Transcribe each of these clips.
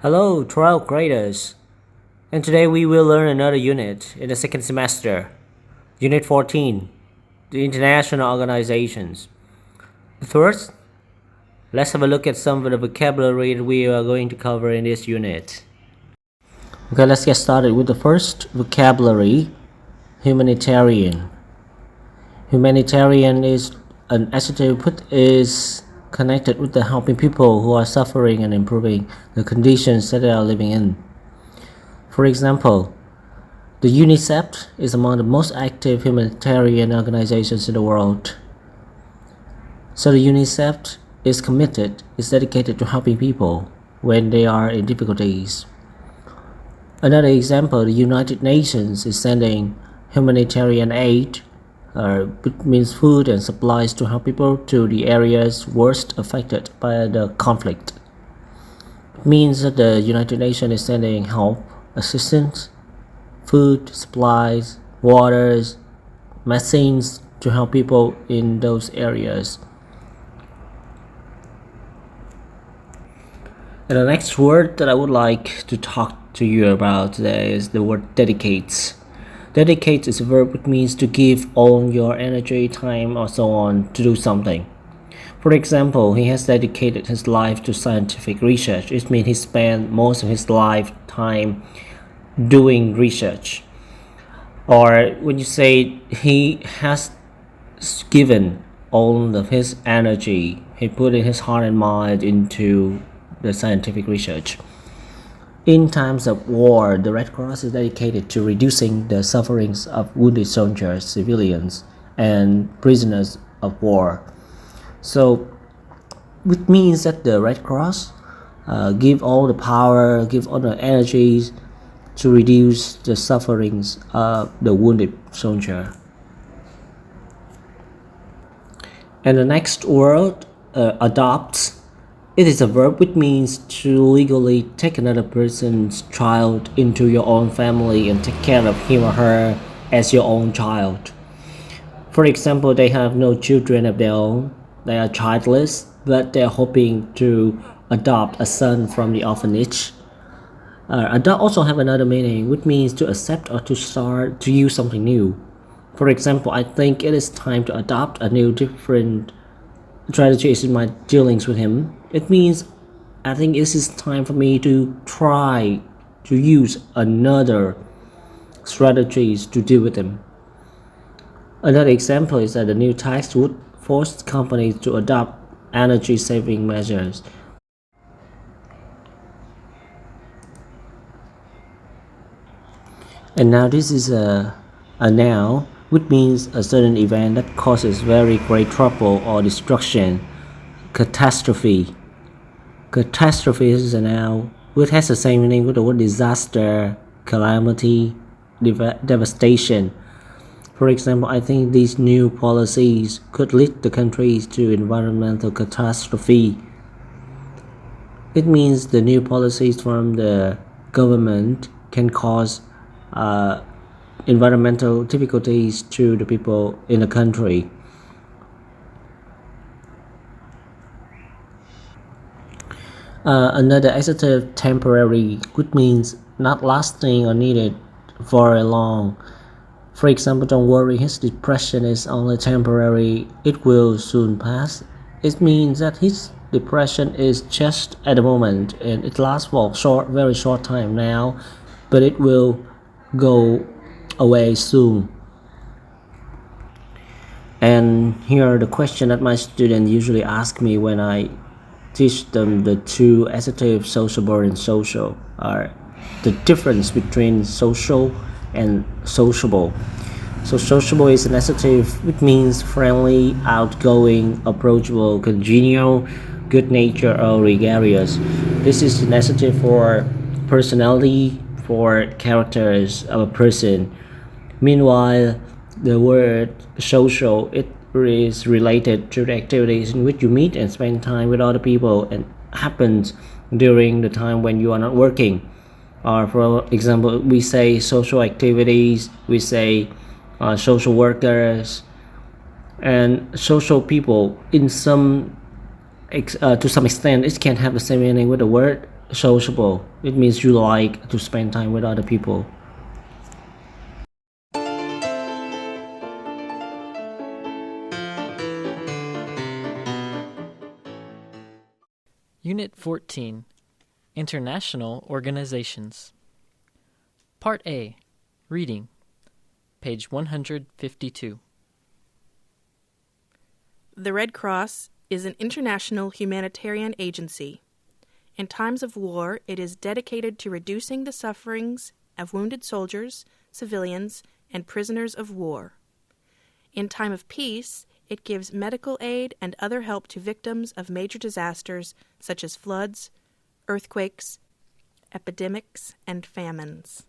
Hello, 12th graders, and today we will learn another unit in the second semester, Unit 14, the International Organizations. But first, let's have a look at some of the vocabulary that we are going to cover in this unit. Okay, let's get started with the first vocabulary, humanitarian. Humanitarian is an adjective which is connected with the helping people who are suffering and improving the conditions that they are living in. For example, the UNICEF is among the most active humanitarian organizations in the world. So the UNICEF is dedicated to helping people when they are in difficulties. Another example, the United Nations is sending humanitarian aid, which means food and supplies to help people to the areas worst affected by the conflict. It means that the United Nations is sending help, assistance, food, supplies, waters, medicines to help people in those areas. And the next word that I would like to talk to you about today is the word dedicates. Dedicate is a verb which means to give all your energy, time, or so on to do something. For example, he has dedicated his life to scientific research. It means he spent most of his lifetime doing research. Or when you say he has given all of his energy, he put in his heart and mind into the scientific research. In times of war, the Red Cross is dedicated to reducing the sufferings of wounded soldiers, civilians, and prisoners of war. So, which means that the Red Cross give all the power, give all the energies to reduce the sufferings of the wounded soldier. And the next word, adopts. It is a verb which means to legally take another person's child into your own family and take care of him or her as your own child. For example, they have no children of their own, they are childless, but they are hoping to adopt a son from the orphanage. Adopt also have another meaning, which means to accept or to start to use something new. For example, I think it is time to adopt a new different strategies in my dealings with him. It means I think this is time for me to try to use another strategies to deal with him. Another example is that the new tax would force companies to adopt energy saving measures. And now this is a noun, which means a certain event that causes very great trouble or destruction. Catastrophe. Catastrophe is a noun which has the same meaning with the word disaster, calamity, devastation. For example, I think these new policies could lead the countries to environmental catastrophe. It means the new policies from the government can cause environmental difficulties to the people in the country. Another adjective, temporary, which means not lasting or needed for a long. For example, don't worry, his depression is only temporary, it will soon pass. It means that his depression is just at the moment and it lasts for a very short time now, but it will go away soon. And here are the question that my students usually ask me when I teach them the two adjectives, sociable and social, are the difference between social and sociable. So sociable is an adjective which means friendly, outgoing, approachable, congenial, good nature, or gregarious. This is an adjective for personality, for characters of a person. Meanwhile, the word social, it is related to the activities in which you meet and spend time with other people and happens during the time when you are not working. Or for example, we say social activities, we say social workers, and social people in to some extent it can have the same meaning with the word Sociable. It means you like to spend time with other people. Unit 14, International Organizations. Part A, Reading, page 152. The Red Cross is an international humanitarian agency. In times of war, it is dedicated to reducing the sufferings of wounded soldiers, civilians, and prisoners of war. In time of peace, it gives medical aid and other help to victims of major disasters such as floods, earthquakes, epidemics, and famines.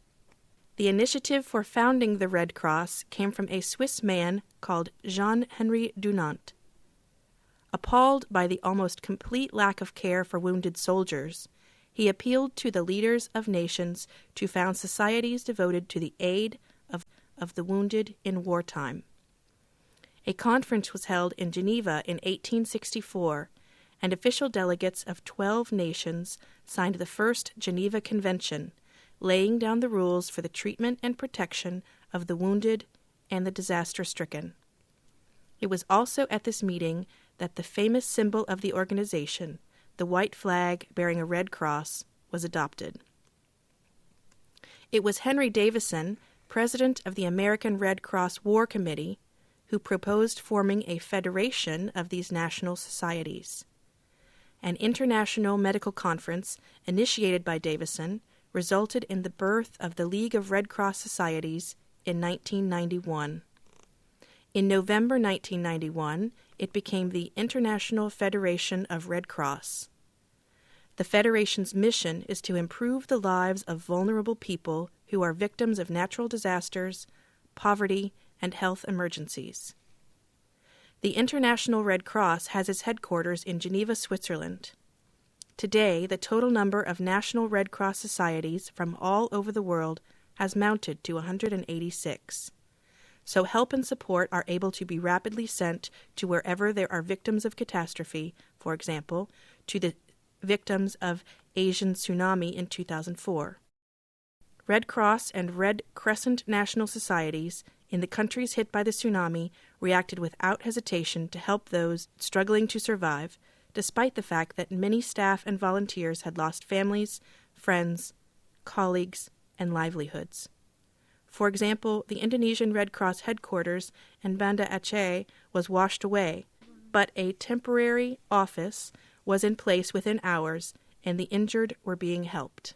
The initiative for founding the Red Cross came from a Swiss man called Jean-Henri Dunant. Appalled by the almost complete lack of care for wounded soldiers, he appealed to the leaders of nations to found societies devoted to the aid of the wounded in wartime. A conference was held in Geneva in 1864, and official delegates of 12 nations signed the first Geneva Convention, laying down the rules for the treatment and protection of the wounded and the disaster-stricken. It was also at this meeting that the famous symbol of the organization, the white flag bearing a red cross, was adopted. It was Henry Davison, president of the American Red Cross War Committee, who proposed forming a federation of these national societies. An international medical conference initiated by Davison resulted in the birth of the League of Red Cross Societies in 1991. In November 1991, it became the International Federation of Red Cross. The Federation's mission is to improve the lives of vulnerable people who are victims of natural disasters, poverty, and health emergencies. The International Red Cross has its headquarters in Geneva, Switzerland. Today, the total number of national Red Cross societies from all over the world has mounted to 186. So help and support are able to be rapidly sent to wherever there are victims of catastrophe, for example, to the victims of Asian tsunami in 2004. Red Cross and Red Crescent national societies in the countries hit by the tsunami reacted without hesitation to help those struggling to survive, despite the fact that many staff and volunteers had lost families, friends, colleagues, and livelihoods. For example, the Indonesian Red Cross headquarters in Banda Aceh was washed away, but a temporary office was in place within hours, and the injured were being helped.